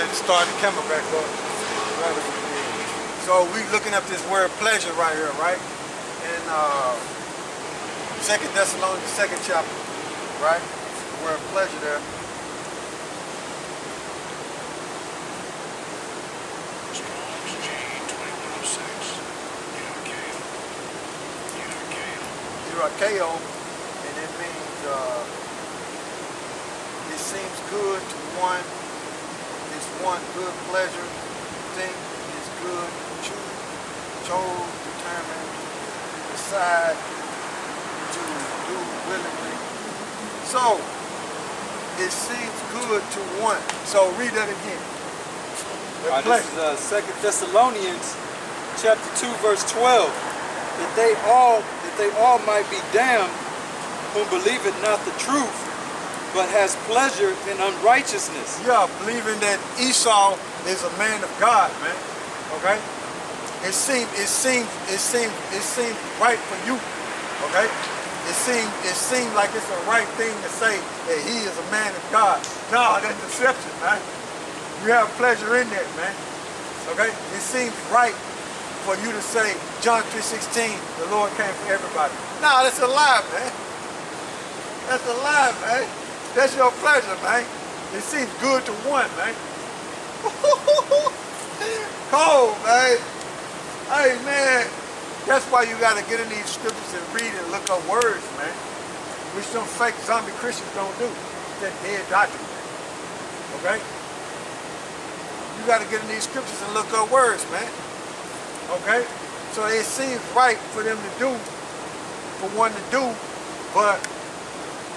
had to start the camera back up. So we looking up this word pleasure right here, right? In 2 Thessalonians, 2nd chapter, right? The word pleasure there. YAHAWAH, and it means it seems good to one. It's one good pleasure. Think is good. Chose, determined, decide to do willingly. So it seems good to one. So read that again. This is 2 Thessalonians chapter 2 verse 12. That they all might be damned whom believeth not the truth, but has pleasure in unrighteousness. Yeah, believing that Esau is a man of God, man. Okay? It seemed right for you. Okay? It seemed like it's the right thing to say that he is a man of God. No, that's deception, man. You have pleasure in that, man. Okay? It seems right for you to say, John 3:16, the Lord came for everybody. No, that's a lie, man. That's a lie, man. That's your pleasure, man. It seems good to one, man. Cold, man. Hey, man. That's why you got to get in these scriptures and read and look up words, man. Which some fake zombie Christians don't do. That dead doctrine, man. Okay? You got to get in these scriptures and look up words, man. Okay? So it seems right for them to do, for one to do, but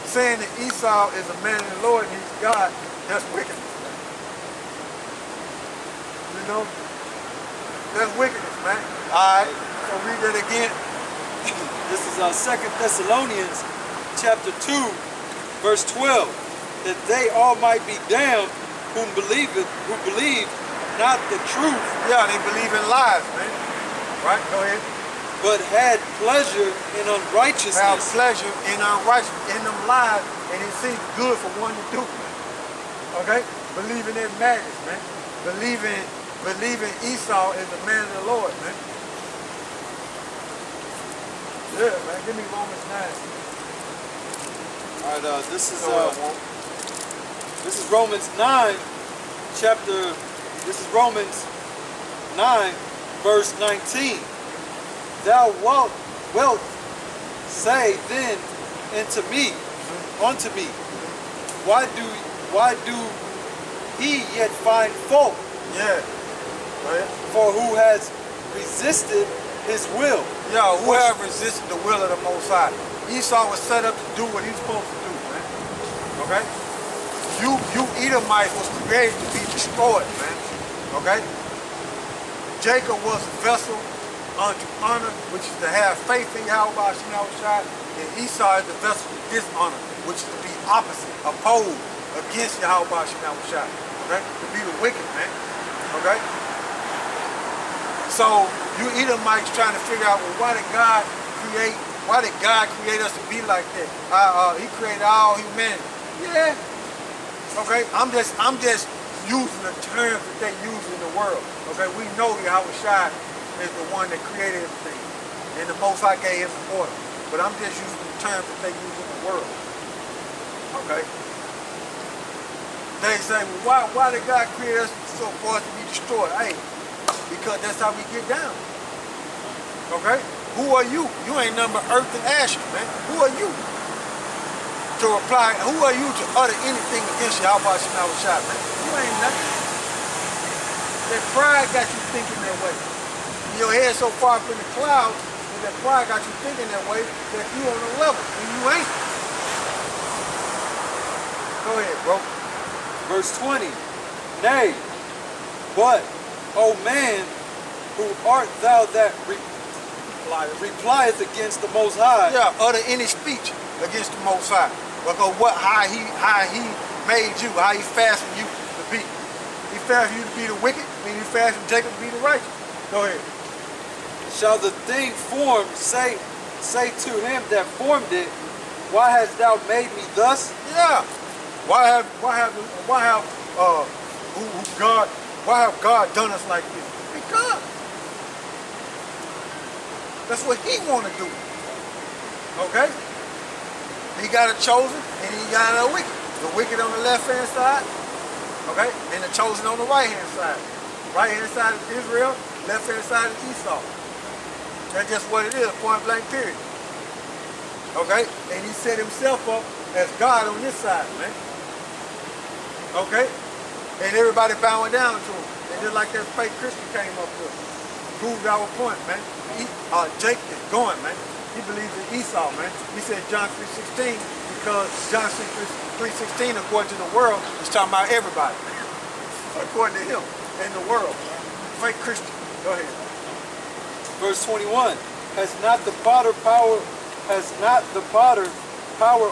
saying that Esau is a man of the Lord and he's God, that's wickedness, man. You know? That's wickedness, man. Alright, so read that again. This is 2 Thessalonians chapter 2, verse 12. That they all might be damned who believe not the truth. Yeah, they believe in lies, man. Right, go ahead. But had pleasure in unrighteousness. Have pleasure in unrighteousness, in them lies, and it seems good for one to do, man. Okay? Believing in madness, man. Believing Esau is the man of the Lord, man. Yeah, man. Give me Romans 9. All right, this is Romans 9, chapter. This is Romans 9, verse 19. Thou wilt say then unto me, why do he yet find fault? Yeah. Right. For who has resisted his will? Yeah, who have resisted the will of the Most High. Esau was set up to do what he's supposed to do, man. Okay? You Edomites was created to be destroyed, man. Okay? Jacob was a vessel unto honor, which is to have faith in YAHAWASHI, and Esau is the vessel to dishonor, which is to be opposite, opposed against YAHAWASHI. Okay? To be the wicked, man. Okay? So you Edomites trying to figure out, well, why did God create us to be like that? He created all humanity. Yeah. Okay, I'm just using the terms that they use in the world. Okay, we know YAHAWASHI is the one that created everything, and the Most High gave him the order. But I'm just using the terms that they use in the world. Okay. They say, well, why did God create us so for us to be destroyed? Hey, because that's how we get down. Okay? Who are you? You ain't nothing but earth and ashes, man. Who are you to reply? Who are you to utter anything against YAHAWASHI, man? You ain't nothing. That pride got you thinking that way. Your head so far up in the clouds, and that pride got you thinking that way that you on the level, and you ain't. Go ahead, bro. Verse 20. Nay, but, O man, who art thou that replieth against the Most High? Yeah, utter any speech against the Most High. Because how he made you, how he fashioned you to be. He fashioned you to be the wicked, and he fashioned Jacob to be the righteous. Go ahead. Shall the thing formed say to him that formed it, why hast thou made me thus? Yeah. Why have God, why have God done us like this? Because that's what he want to do. Okay? He got a chosen and he got a wicked. The wicked on the left hand side, okay? And the chosen on the right hand side. Right hand side is Israel, left hand side is Esau. That's just what it is, point blank period. Okay? And he set himself up as God on this side, man. Okay? And everybody bowing down to him. And just like that fake Christian came up with. Proved our point, man. Jake is going, man. He believes in Esau, man. He said John 3:16 because John 3:16, according to the world, is talking about everybody. According to him, in the world. Fake Christian. Go ahead. Verse 21. Has not the potter power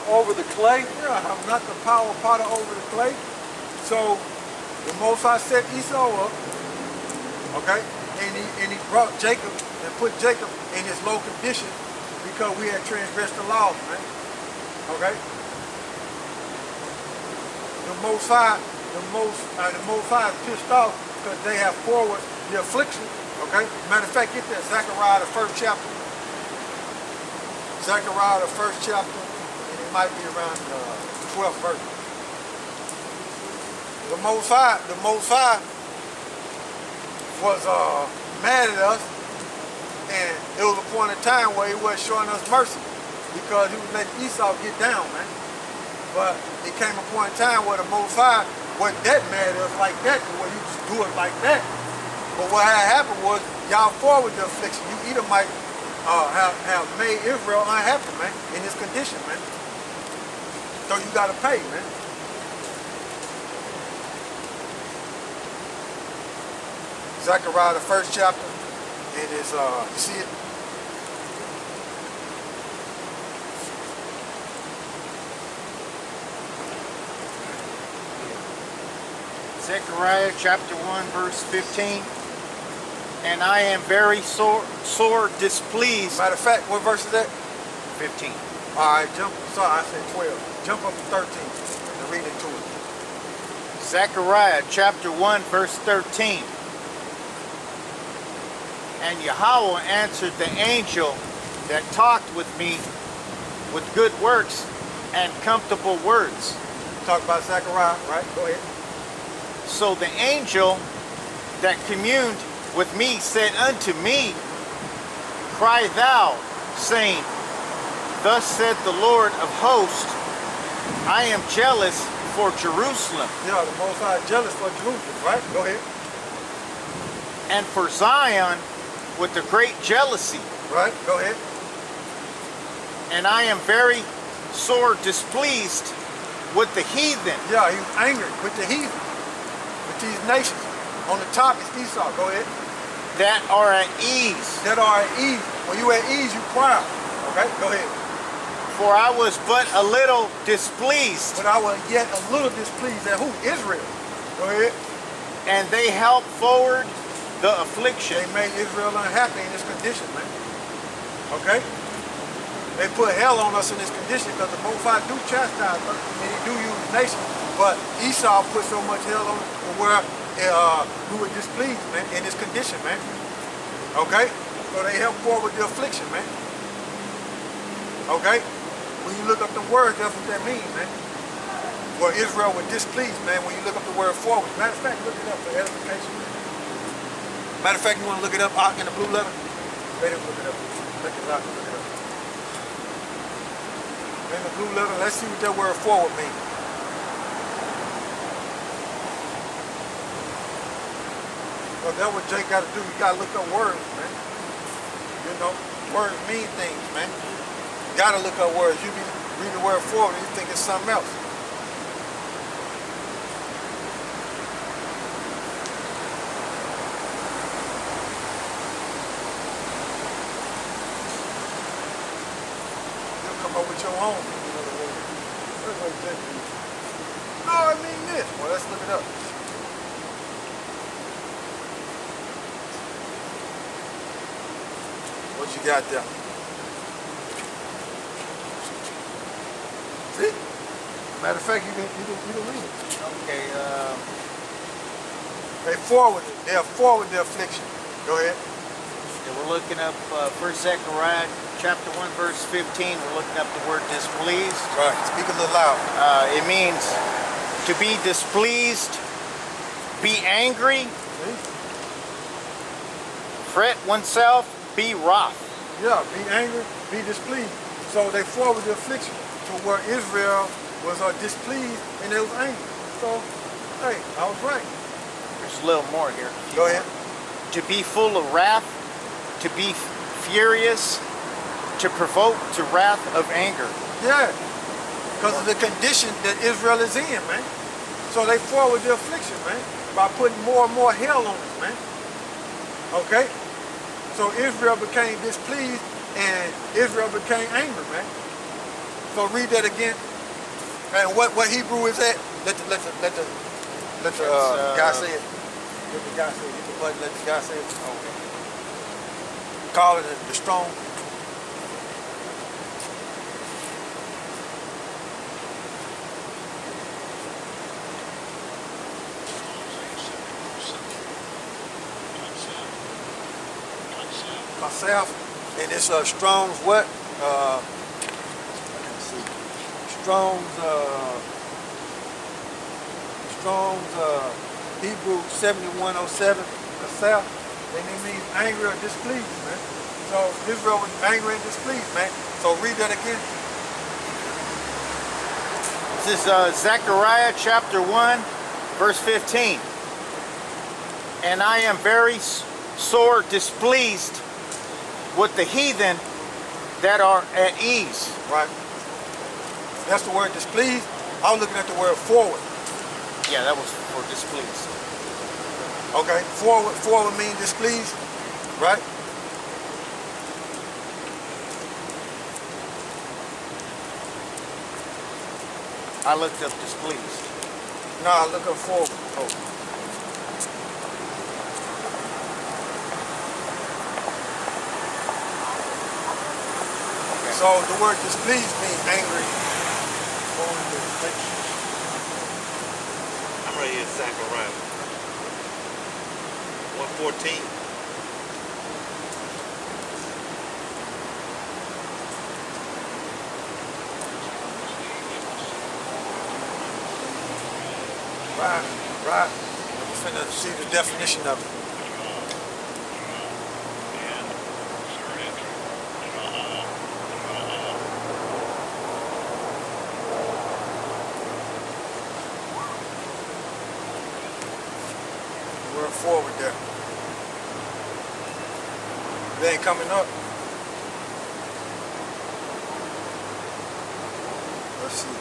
over the clay? Yeah, have not the potter over the clay. So the Most High set Esau up, okay, and he brought Jacob and put Jacob in his low condition because we had transgressed the laws, man. Okay. The Most High is pissed off because they have forward the affliction. Okay. Matter of fact, get that Zechariah the 1st chapter. Zechariah the 1st chapter, and it might be around the 12th verse. The Most High was mad at us, and it was a point in time where he wasn't showing us mercy because he was letting Esau get down, man. But it came a point in time where the Most High wasn't that mad at us like that, where you just do it like that. But what had happened was y'all forward the affliction. You Edomites have made Israel unhappy, man, in this condition, man. So you got to pay, man. Zechariah the 1st chapter, it is, you see it? Zechariah chapter 1 verse 15. And I am very sore displeased. Matter of fact, what verse is that? 15. All right, sorry, I said 12. Jump up to 13 and read it to it. Zechariah chapter 1 verse 13. And YAHAWAH answered the angel that talked with me with good works and comfortable words. Talk about Zechariah, right? Go ahead. So the angel that communed with me said unto me, Cry thou, saying, Thus said the Lord of hosts, I am jealous for Jerusalem. Yeah, the Most High is jealous for Jerusalem, right? Go ahead. And for Zion with a great jealousy. Right, go ahead. And I am very sore displeased with the heathen. Yeah, he was angry with the heathen, with these nations. On the top is Esau, go ahead. That are at ease. That are at ease. When you at ease, you proud. Okay, go ahead. For I was but a little displeased. But I was yet a little displeased at who? Israel. Go ahead. And they helped forward the affliction. They made Israel unhappy in this condition, man. Okay? They put hell on us in this condition because the Most High do chastise us and he do use nations. But Esau put so much hell on us where we were displeased, man, in this condition, man. Okay? So they helped forward the affliction, man. Okay? When you look up the word, that's what that means, man. Where Israel was displeased, man, when you look up the word forward. Matter of fact, look it up for edification. Matter of fact, you want to look it up in the blue letter? Let him look it up. Look it up. Look it up. In the blue letter, let's see what that word forward means. Well, that's what Jake got to do. You got to look up words, man. You know, words mean things, man. You got to look up words. You be reading the word forward and you think it's something else. Come up with your own meaning of the word. That's what Jake means. No, I mean this. Well, let's look it up. What you got there? See? Matter of fact, you can read it. Okay, They forward it. They'll forward the affliction. Go ahead. Yeah, we're looking up 1 Zechariah chapter 1 verse 15. We're looking up the word displeased. Right. Speak a little loud. It means to be displeased, be angry, fret oneself, be wroth. Yeah, be angry, be displeased. So they forward the affliction to where Israel was displeased and they was angry. So, hey, I was right. There's a little more here. Go ahead. To be full of wrath, to be furious, to provoke to wrath of anger. Yeah, because of the condition that Israel is in, man. So they forward the affliction, man, by putting more and more hell on us, man. Okay? So Israel became displeased and Israel became angry, man. So read that again. And what Hebrew is that? Let the guy say it. Let the guy say it. Hit the button, let the guy say it. Okay. Call it the strong. Myself, and it's Strong's what? I can see. Strong's Hebrew 7107. Myself, and it means angry or displeased, man. So Israel was angry and displeased, man. So read that again. This is Zechariah chapter 1 verse 15. And I am very sore displeased with the heathen that are at ease. Right. That's the word displeased. I was looking at the word forward. Yeah, that was for displeased. Okay. Forward means displeased, right? I looked up displeased. No, I look up forward. Oh. So the word displeased means angry. I'm right here, Zechariah 1:14. Right. I'm finna see the definition of it. We're forward there. They ain't coming up. Let's see.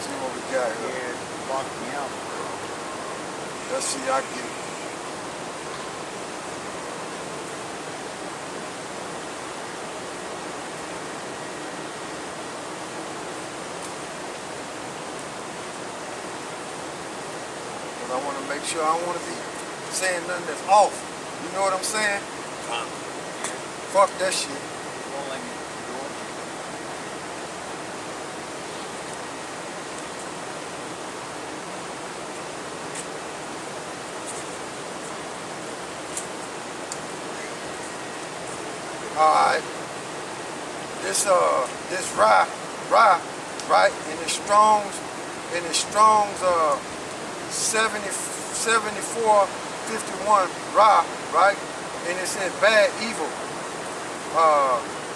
See what we got here. Yeah, it locked me out. Let's see, I get it. Because I want to make sure I don't want to be saying nothing that's off. You know what I'm saying? Fuck that shit. Won't let me do it. Alright. This rye, right? In the Strong's 7451 rye, right? And it says bad, evil,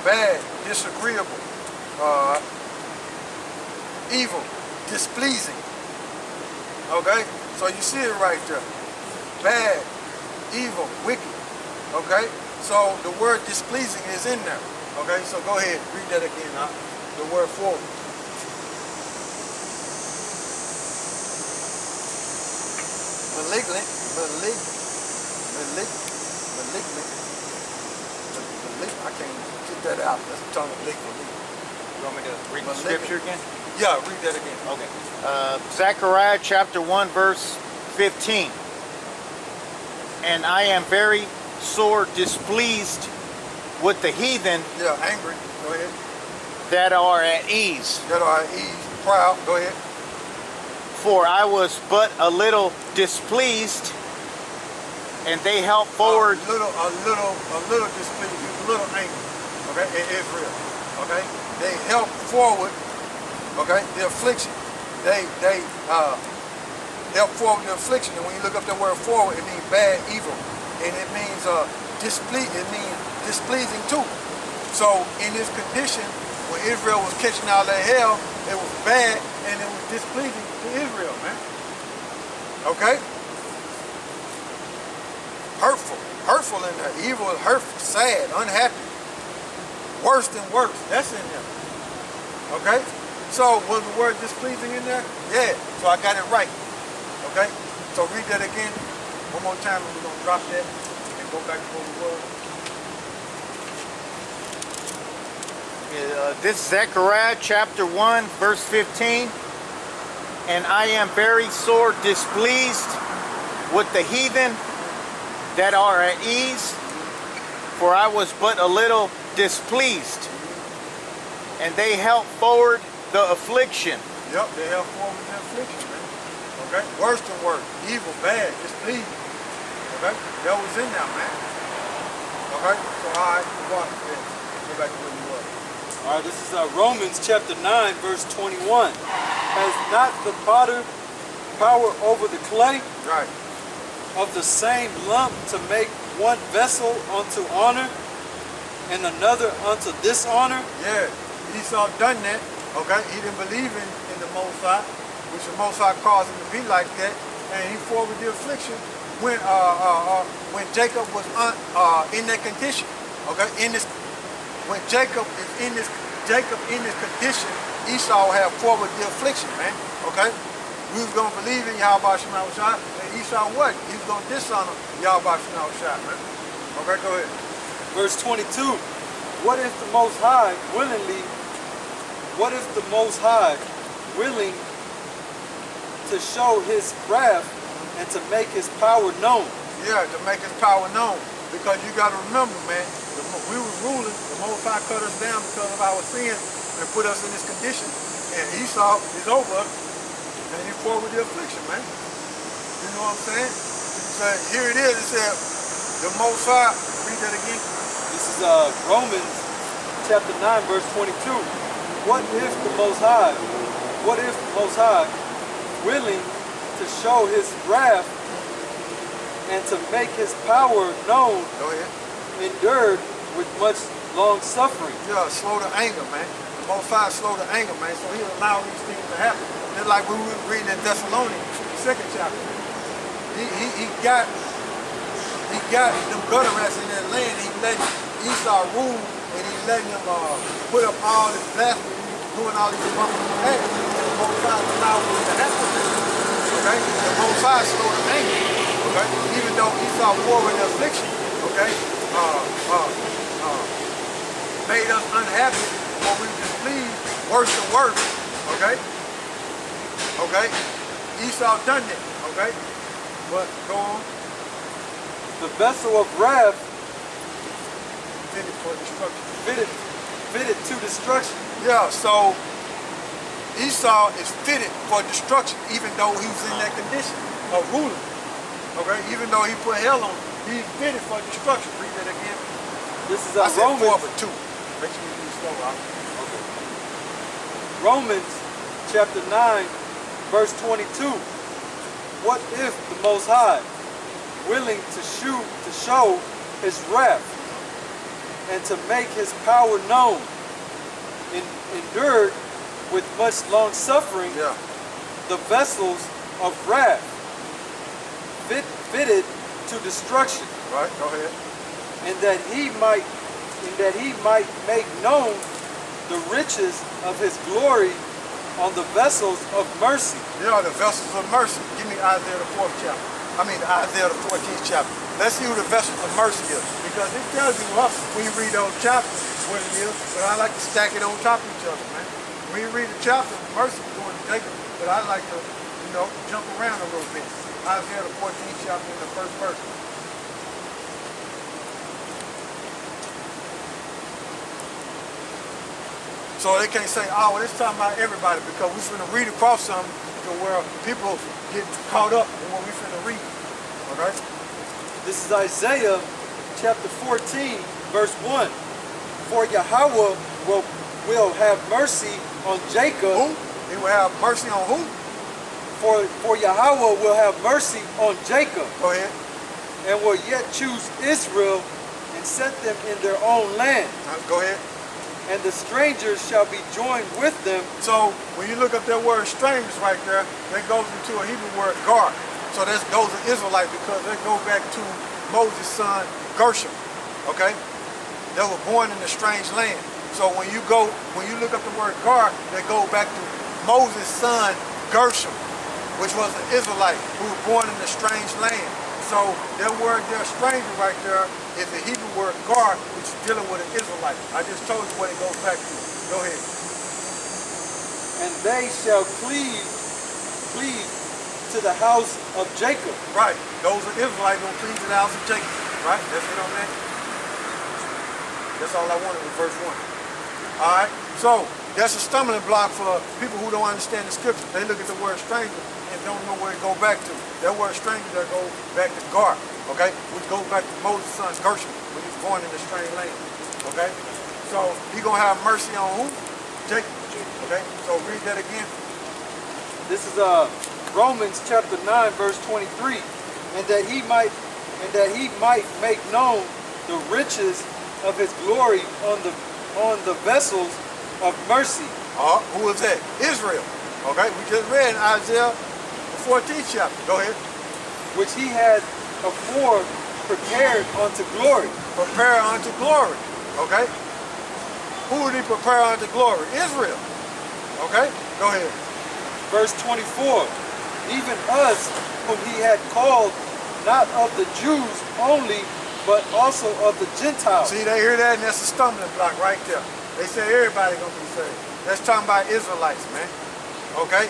bad, disagreeable, evil, displeasing. Okay? So you see it right there. Bad, evil, wicked. Okay? So the word displeasing is in there. Okay? So go ahead, read that again. The word forward. Malignant. I can't get that out. That's the tongue of malignant. You want me to read the scripture again? Yeah, read that again. Okay. Zechariah chapter 1 verse 15. And I am very sore displeased with the heathen Yeah, angry. Go ahead. that are at ease. That are at ease. Proud. Go ahead. For I was but a little displeased, and they helped forward. A little displeased, a little angry, okay, in Israel, okay? They helped forward, okay, the affliction. They helped forward the affliction, and when you look up the word forward, it means bad, evil, and it means displeasing too. So in this condition, when Israel was catching all that hell, it was bad and it was displeasing to Israel, man. Okay? Hurtful in there. Evil is hurtful, sad, unhappy. Worse than worse. That's in there. Okay? So was the word displeasing in there? Yeah. So I got it right. Okay? So read that again one more time, and we're going to drop that and go back to where we were. This is Zechariah chapter 1, verse 15. And I am very sore displeased with the heathen that are at ease, for I was but a little displeased, and they helped forward the affliction. Yep, they helped forward the affliction, man. Okay? Worse than worse. Evil, bad, displeased. Okay? That was in there, man. Okay? So, all right, go back to where you were. All right, this is Romans chapter 9, verse 21. Has not the potter power over the clay? Right. Of the same lump to make one vessel unto honor and another unto dishonor? Yeah, Esau done that, okay? He didn't believe in the Most High, which the Most High caused him to be like that, and he forwarded the affliction when Jacob was in that condition, okay? When Jacob in this condition, Esau had forwarded the affliction, man, okay? We was gonna believe in YAHAWASHI, and Esau wasn't. He was gonna dishonor YAHAWASHI, man. Okay, go ahead. Verse 22. What if the Most High willing to show his wrath and to make his power known? Yeah, to make his power known. Because you gotta remember, man, we was ruling, the Most High cut us down because of our sins and put us in this condition. And Esau is over us. And he forward the affliction, man. You know what I'm saying? So here it is. It said, the Most High. Read that again. This is Romans chapter 9, verse 22. What if the Most High, willing to show his wrath and to make his power known, Go ahead. endured with much long suffering? Yeah, slow to anger, man. The Most High slow to anger, man. So he allowed these things to happen. Just like we were reading in Thessalonians, the 2nd chapter. He got them gutter rats in that land. He let Esau rule, and he letting him put up all this blasphemy, doing all these abominable acts. The Most High allowed it to happen. Okay? The Most High slow to anger. Okay? Even though Esau forward the affliction, okay? Made us unhappy, or we displeased, worse than worse. Okay? Okay? Esau done it, okay? But go on. The vessel of wrath Fitted for destruction. fitted to destruction. Yeah, so Esau is fitted for destruction, even though he was in that condition of ruling. Okay? Even though he put hell on him, he's fitted for destruction. Read that again. This is I said 4 Romans. but 2. Make sure you read slow out. Okay. Romans chapter 9, verse 22. What if the Most High, willing to show his wrath and to make his power known, endured with much long suffering, the vessels of wrath fitted to destruction, Right, go ahead. and that he might make known the riches of his glory on the vessels of mercy. Yeah, the vessels of mercy. Give me Isaiah the 4th chapter. Isaiah the 14th chapter. Let's see who the vessels of mercy is. Because it tells you when you read those chapters what it is, but I like to stack it on top of each other, man. When you read the chapter, mercy is going to Jacob, but I like to, jump around a little bit. Isaiah the 14th chapter in the 1st verse. So they can't say, oh, well, it's talking about everybody, because we're going to read across something to where people get caught up in what we finna read. Okay? This is Isaiah chapter 14, verse 1. For Yahawah will have mercy on Jacob. Who? He will have mercy on who? For Yahawah will have mercy on Jacob, Go ahead. and will yet choose Israel and set them in their own land. Go ahead. And the strangers shall be joined with them. So when you look up that word strangers right there, that goes into a Hebrew word gar. So that goes to Israelite because that goes back to Moses' son Gershom. Okay? They were born in a strange land. So when you look up the word gar, that goes back to Moses' son Gershom, which was an Israelite who was born in a strange land. So that word there, stranger right there, is the Hebrew word gar, which is dealing with an Israelite. I just told you what it goes back to. Go ahead. And they shall cleave to the house of Jacob. Right. Those are Israelites gonna cleave to the house of Jacob. Right? That's it on that. That's all I wanted with verse 1. Alright? So that's a stumbling block for people who don't understand the scripture. They look at the word stranger and don't know where it go back to. That word stranger that goes back to gar, okay? Which goes back to Moses' son Gershom when he was born in a strange land. Okay? So he gonna have mercy on who? Jacob. Okay? So read that again. This is Romans chapter 9, verse 23. And that he might make known the riches of his glory on the vessels of mercy. Who is that? Israel. Okay? We just read in Isaiah the 14th chapter. Go ahead. Which he had afore prepared unto glory. Prepare unto glory. Okay? Who did he prepare unto glory? Israel. Okay? Go ahead. Verse 24. Even us whom he had called, not of the Jews only, but also of the Gentiles. See, they hear that, and that's a stumbling block right there. They say everybody gonna be saved. That's talking about Israelites, man. Okay?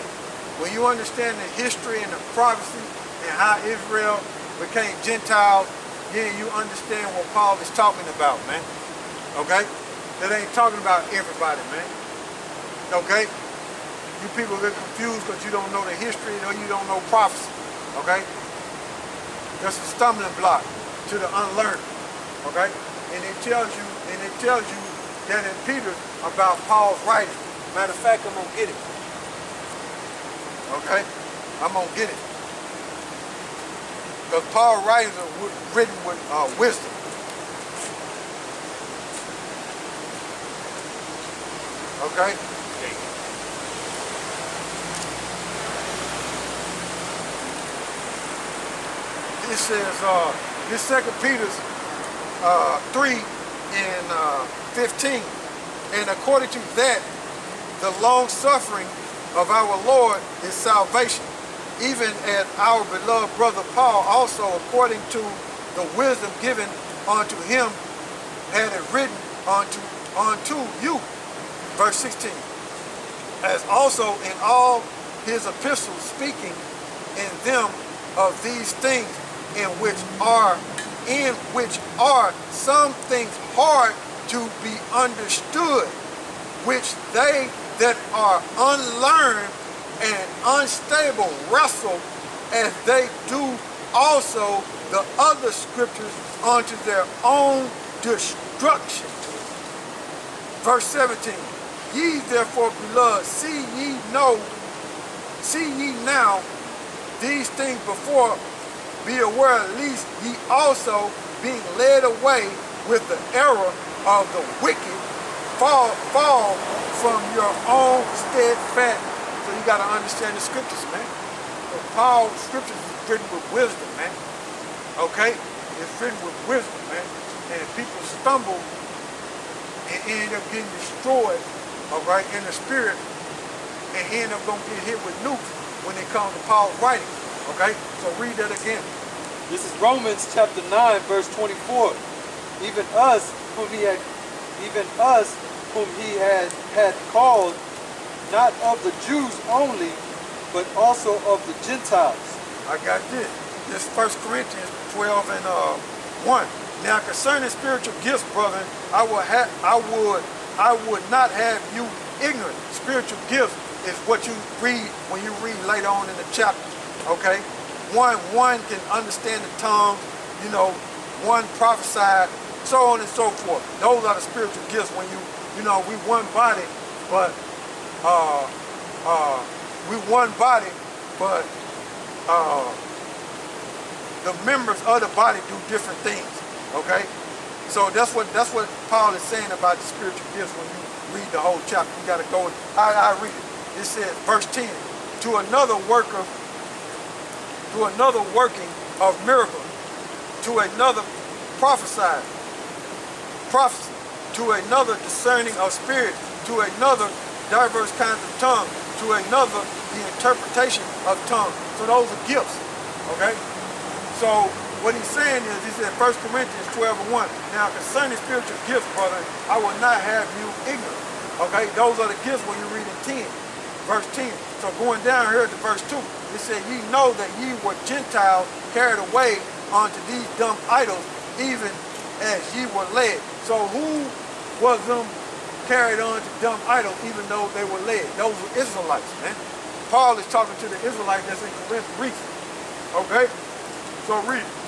When you understand the history and the prophecy and how Israel became Gentiles, then you understand what Paul is talking about, man. Okay? That ain't talking about everybody, man. Okay? You people get confused because you don't know the history or you don't know prophecy. Okay? That's a stumbling block to the unlearned. Okay? And it tells you that in Peter about Paul's writing. Matter of fact, I'm gonna get it. Okay? I'm gonna get it. Because Paul's writings are written with wisdom. Okay? It says, this 2 Peter 3 and 15. And according to that, the long suffering of our Lord is salvation, even as our beloved brother Paul also, according to the wisdom given unto him, had it written unto you. Verse 16. As also in all his epistles, speaking in them of these things, in which are some things hard to be understood, which they that are unlearned and unstable wrestle, as they do also the other scriptures unto their own destruction. Verse 17. Ye therefore, beloved, see ye now these things before. Be aware, at least ye also, being led away with the error of the wicked, fall from your own steadfast. So you got to understand the scriptures, man. So Paul's scriptures is written with wisdom, man. Okay? It's written with wisdom, man. And people stumble and end up getting destroyed, all right, in the spirit, and end up going to get hit with nukes when they come to Paul's writing. Okay? So read that again. This is Romans chapter 9, verse 24. Even us whom he had called, not of the Jews only, but also of the Gentiles. I got this. This 1 Corinthians 12 and 1. Now concerning spiritual gifts, brethren, I would not have you ignorant. Spiritual gifts is what you read when you read later on in the chapter. Okay? One can understand the tongues, you know, one prophesied, so on and so forth. Those are the spiritual gifts when you know, we one body, but the members of the body do different things. Okay? So that's what Paul is saying about the spiritual gifts when you read the whole chapter. You gotta go and I read it. It says, verse 10, to another working of miracles, to another prophecy, to another discerning of spirits, to another diverse kinds of tongues, to another the interpretation of tongues. So those are gifts. Okay? So what he's saying is, he said, 1 Corinthians 12:1, now concerning spiritual gifts, brother, I will not have you ignorant. Okay? Those are the gifts when you read in 10, verse 10. So going down here to verse 2, it said, ye know that ye were Gentiles carried away unto these dumb idols, even as ye were led. So who was them carried on to dumb idols even though they were led? Those were Israelites, man. Paul is talking to the Israelites that's in Corinth, Greece. Okay? So read it.